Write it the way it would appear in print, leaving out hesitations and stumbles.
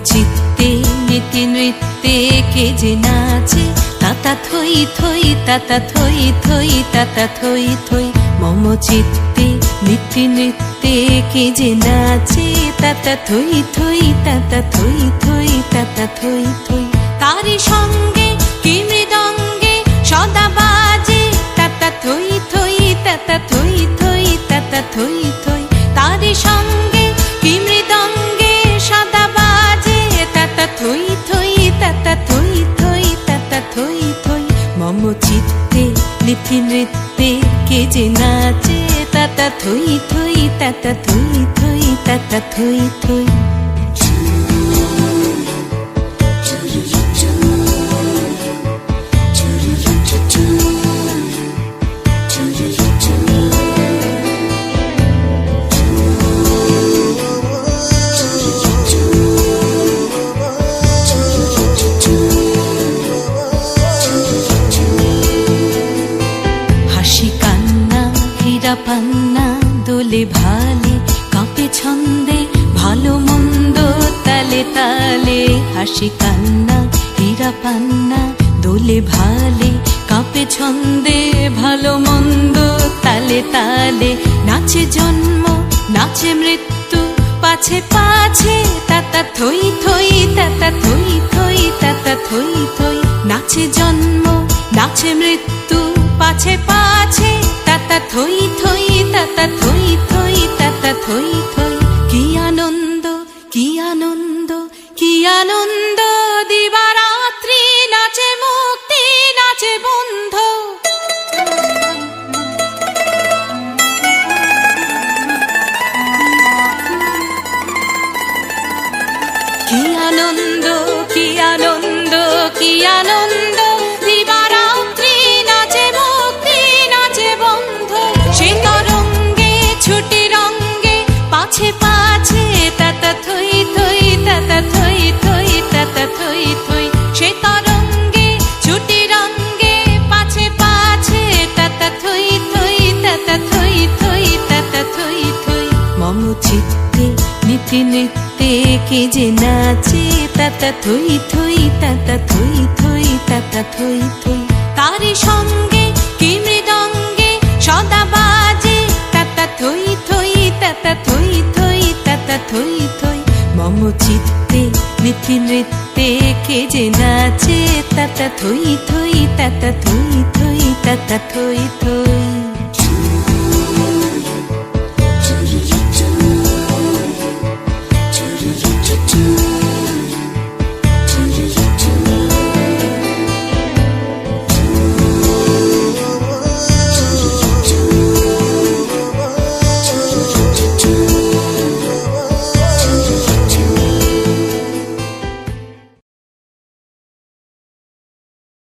চিত্তে নীতি নৃত্যে কে যে নাচে, তাতা থই থই তাতা থই থই তাতা থই থই। মম চিত্তে নীতি নৃত্যে কে যে নাচে, তাতা থই থই তাতা থই থই তাতা থই থই। তারি সঙ্গে কি মৃদঙ্গে সদা বাজে, তাতা থই থই তাতা থই থই তাতা থই থই। তারি সঙ্গে কি মৃদঙ্গে সদা বাজে, তাতা থই থই তাতা থই থই তাতা থই থই। মম চিত্তে নীতি নৃত্যে কে যে নাচে, তাতা থই থই তাতা থই থই তাতা থই থই। পান্না দোলে ভালে কাঁপে ছন্দে ভালো মন্দ তালে তালে। হাসি কান্না হীরা পান্না দোলে ভালে কাঁপে ছন্দে ভালো মন্দ তালে তালে। নাচে জন্ম নাচে মৃত্যু পাছে পাছে, তাতা থই থই তাতা থই থই তাতা থই থই। নাচে জন্ম নাচে মৃত্যু পাছে পাছে, তাতা থই থই তাতা থই থই তাতা থই থই। কি আনন্দ কি আনন্দ কি আনন্দ, দিবারাত্রি নাচে মুক্তি নাচে বন্ধ। কি আনন্দ কি আনন্দ কি আনন্দ, দিবারাত্রি নাচে মুক্তি নাচে বন্ধ। সে তরঙ্গে ছুটি রঙ্গে পাছে পাছে, তাতা থই থই তাতা থই থই তাতা থই থই। সে তরঙ্গে ছুটি রঙ্গে পাছে পাছে, তাতা থই থই তাতা থই থই তাতা থই থই। মম চিত্তে নীতি নৃত্যে কে যে নাচে, তাতা থই থই তাতা থই থই তাতা থই থই। তারি সঙ্গে কি মৃদঙ্গে সদা বাজে, তাতা থই থই তাতা থই থই তাতা থই থই। মম চিত্তে নীতি নৃত্যে কে যে নাচে, তাতা থই থই তাতা থই থই তাতা থই থই।